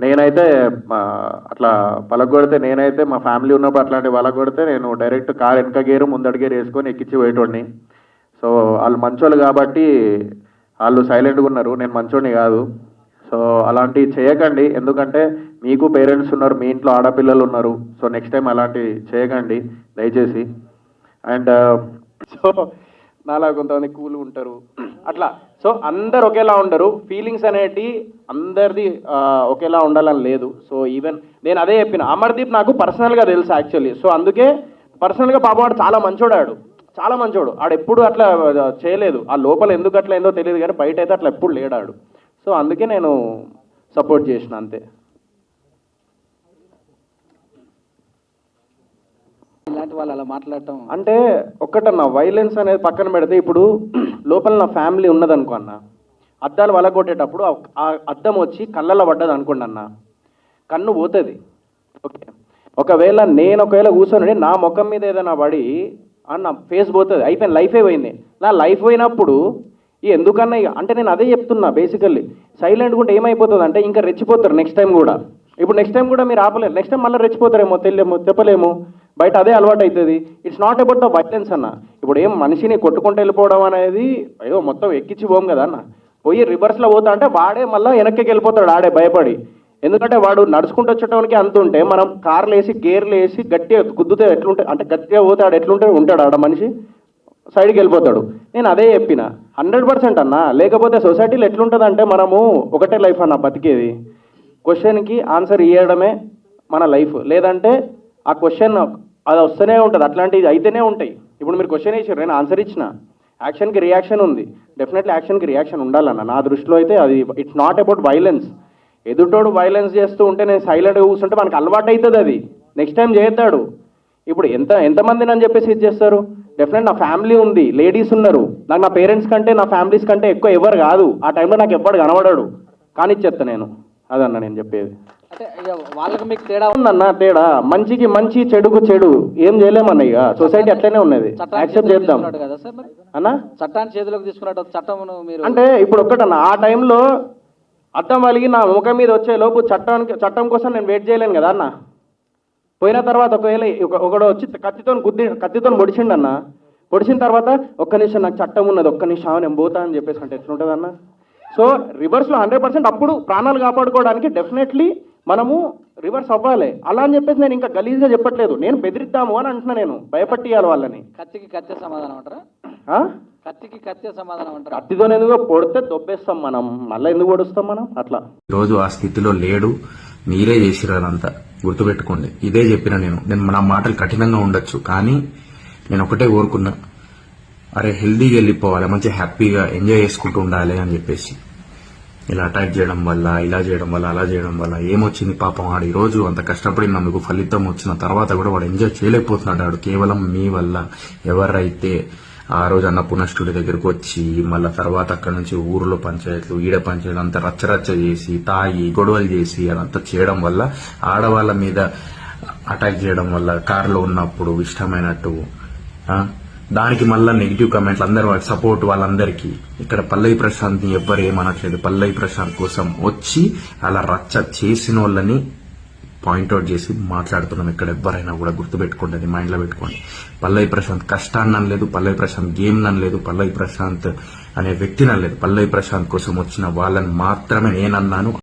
నేనైతే అట్లా పలగొడితే నేనైతే మా ఫ్యామిలీ ఉన్నప్పుడు అట్లాంటి పలగొడితే నేను డైరెక్ట్ కార్ వెనక గేరు ముందడి గేరు వేసుకొని ఎక్కించి పోయేటోడిని. సో వాళ్ళు మంచోళ్ళు కాబట్టి వాళ్ళు సైలెంట్గా ఉన్నారు, నేను మంచోడిని కాదు. సో అలాంటివి చేయకండి, ఎందుకంటే మీకు పేరెంట్స్ ఉన్నారు, మీ ఇంట్లో ఆడపిల్లలు ఉన్నారు. సో నెక్స్ట్ టైం అలాంటివి చేయకండి దయచేసి. అండ్ సో నాలా కొంతమంది కూల్ ఉంటారు అట్లా. సో అందరు ఒకేలా ఉండరు, ఫీలింగ్స్ అనేటి అందరిది ఒకేలా ఉండాలని లేదు. సో ఈవెన్ నేను అదే చెప్పిన, అమర్దీప్ నాకు పర్సనల్గా తెలుసు యాక్చువల్లీ. సో అందుకే పర్సనల్గా పాపవాడు చాలా మంచోడాడు, చాలా మంచోడు. ఆడు ఎప్పుడు అట్లా చేయలేదు, ఆ లోపల ఎందుకు అట్లా ఏందో తెలియదు కానీ బయట అయితే అట్లా ఎప్పుడు లేడాడు. సో అందుకే నేను సపోర్ట్ చేసిన అంతే. ఇలాంటి వాళ్ళు అలా మాట్లాడటం అంటే ఒక్కటన్నా, వైలెన్స్ అనేది పక్కన పెడితే ఇప్పుడు లోపల నా ఫ్యామిలీ ఉన్నదనుకో అన్న, అద్దాలు వలగొట్టేటప్పుడు ఆ అద్దం వచ్చి కళ్ళల్లో పడ్డది అనుకోండి అన్న, కన్ను పోతుంది. ఓకే, ఒకవేళ కూర్చొని నా ముఖం మీద ఏదైనా పడి నా ఫేస్ పోతుంది, అయిపోయింది, లైఫే పోయింది. నా లైఫ్ పోయినప్పుడు ఎందుకన్నా అంటే నేను అదే చెప్తున్నా బేసికల్లీ. సైలెంట్గా ఉంటే ఏమైపోతుంది అంటే ఇంకా రెచ్చిపోతారు నెక్స్ట్ టైం కూడా. ఇప్పుడు నెక్స్ట్ టైం కూడా మీరు ఆపలేరు, నెక్స్ట్ టైం మళ్ళీ రెచ్చిపోతారేమో, చెప్పలేము, బయట అదే అలవాటు అవుతుంది. It's not about the violence అన్న. ఇప్పుడు ఏం మనిషిని కొట్టుకుంటూ వెళ్ళిపోవడం అనేది అయ్యో మొత్తం ఎక్కించి పోం కదా అన్న. పోయి రివర్స్లో పోతా అంటే వాడే మళ్ళీ వెనక్కి వెళ్ళిపోతాడు ఆడే భయపడి. ఎందుకంటే వాడు నడుచుకుంటూ వచ్చేటోనికి అంత ఉంటే మనం కార్లు వేసి గేర్లు వేసి గట్టిగా గుద్దుతే ఎట్లుంటే అంటే గట్టిగా పోతే ఆడు ఎట్లుంటే ఉంటాడు ఆడ మనిషి, సైడ్కి వెళ్ళిపోతాడు. నేను అదే చెప్పిన 100% అన్న. లేకపోతే సొసైటీలో ఎట్లుంటుంది అంటే మనము ఒకటే లైఫ్ అన్న బతికేది, క్వశ్చన్కి ఆన్సర్ ఇవ్వడమే మన లైఫ్. లేదంటే ఆ క్వశ్చన్ అది వస్తూనే ఉంటుంది, అట్లాంటివి అయితేనే ఉంటాయి. ఇప్పుడు మీరు క్వశ్చన్ వేసారు, నేను ఆన్సర్ ఇచ్చిన, యాక్షన్కి రియాక్షన్ ఉంది, డెఫినెట్లీ యాక్షన్కి రియాక్షన్ ఉండాలన్న. నా దృష్టిలో అయితే అది ఇట్స్ నాట్ అబౌట్ వైలెన్స్. ఎదుటోడు వైలెన్స్ చేస్తూ ఉంటే నేను సైలెంట్గా కూర్చుంటే మనకు అలవాటు అవుతుంది, అది నెక్స్ట్ టైం చేస్తాడు. ఇప్పుడు ఎంతమందిని అని చెప్పేసి ఇది చేస్తారు. డెఫినెట్ నా ఫ్యామిలీ ఉంది, లేడీస్ ఉన్నారు, నాకు నా పేరెంట్స్ కంటే నా ఫ్యామిలీస్ కంటే ఎక్కువ ఎవరు కాదు. ఆ టైంలో నాకు ఎవ్వడు కనబడాడు, కానీ చెప్తా నేను. అదన్నా నేను చెప్పేది. అంటే వాళ్ళకి మీకు తేడా ఉందన్న, తేడా మంచికి మంచి చెడుకు చెడు ఏం చేయలేమన్న. ఇక సొసైటీ అట్లనే ఉన్నది, యాక్సెప్ట్ చేద్దాం కదా సార్. అన్న చట్టాన్ని చేతిలోకి తీసుకున్నట్టు చట్టం మీరు అంటే ఇప్పుడు ఒక్కటన్న, ఆ టైంలో అద్దం వలిగి నా ముఖం మీద వచ్చే లోపు చట్టం కోసం నేను వెయిట్ చేయలేను కదా అన్న. పోయిన తర్వాత ఒకవేళ ఒకడు వచ్చి కత్తితో పొడిచిండన్న, పొడిచిన తర్వాత ఒక్క నిమిషం నాకు చట్టం ఉన్నది, ఒక్క నిమిషం నేను పోతా అని చెప్పేసి అంటే ఎట్లుంటుంది అన్న. సో రివర్స్లో 100% అప్పుడు ప్రాణాలు కాపాడుకోవడానికి డెఫినెట్లీ మనము రివర్స్ అవ్వాలి. అలా అని చెప్పేసి నేను ఇంకా గలీజ్గా చెప్పట్లేదు, నేను బెదిరిద్దాము అని అంటున్నా, నేను భయపట్టియాలి వాళ్ళని. కత్తికి కత్తి సమాధానం అంటారా? కత్తికి కత్తి సమాధానం అంటారు. కత్తితో ఎందుకు పొడితే దొబ్బేస్తాం మనం, మళ్ళీ ఎందుకు పొడుస్తాం మనం అట్లా. ఈరోజు ఆ స్థితిలో లేడు, మీరే చేసిరంతా గుర్తుపెట్టుకోండి. ఇదే చెప్పిన నేను నా మాటలు కఠినంగా ఉండొచ్చు, కానీ నేను ఒకటే కోరుకున్నా, అరే హెల్దీగా వెళ్ళిపోవాలి, మంచిగా హ్యాపీగా ఎంజాయ్ చేసుకుంటూ ఉండాలి అని చెప్పేసి. ఇలా అటాక్ చేయడం వల్ల, ఇలా చేయడం వల్ల, అలా చేయడం వల్ల ఏమొచ్చింది పాపం. వాడు ఈరోజు అంత కష్టపడినందుకు ఫలితం వచ్చిన తర్వాత కూడా వాడు ఎంజాయ్ చేయలేకపోతున్నాడు. వాడు కేవలం మీ వల్ల. ఎవరైతే ఆ రోజు అన్నపూర్ణ స్టూడియో దగ్గరకు వచ్చి మళ్ళీ తర్వాత అక్కడ నుంచి ఊర్లో పంచాయతీలు, ఈడ పంచాయతీలు అంతా రచ్చరచ్చ చేసి, తాగి గొడవలు చేసి అదంతా చేయడం వల్ల, ఆడవాళ్ళ మీద అటాక్ చేయడం వల్ల, కారులో ఉన్నప్పుడు ఇష్టమైనట్టు దానికి మళ్ళీ నెగిటివ్ కమెంట్లు, అందరు సపోర్ట్ వాళ్ళందరికీ. ఇక్కడ పల్లవి ప్రశాంత్ ని ఎవ్వరు ఏమనట్లేదు. పల్లవి ప్రశాంత్ కోసం వచ్చి అలా రచ్చ చేసిన వాళ్ళని పాయింట్అవుట్ చేసి మాట్లాడుతున్నాం. ఇక్కడ ఎవరైనా కూడా గుర్తుపెట్టుకోండి, అది మైండ్ లో పెట్టుకోండి. పల్లవి ప్రశాంత్ కష్టాన్ని అనలేదు, పల్లవి ప్రశాంత్ గేమ్ అనలేదు, పల్లవి ప్రశాంత్ అనే వ్యక్తిని అనలేదు. పల్లవి ప్రశాంత్ కోసం వచ్చిన వాళ్ళని మాత్రమే నేనన్నాను.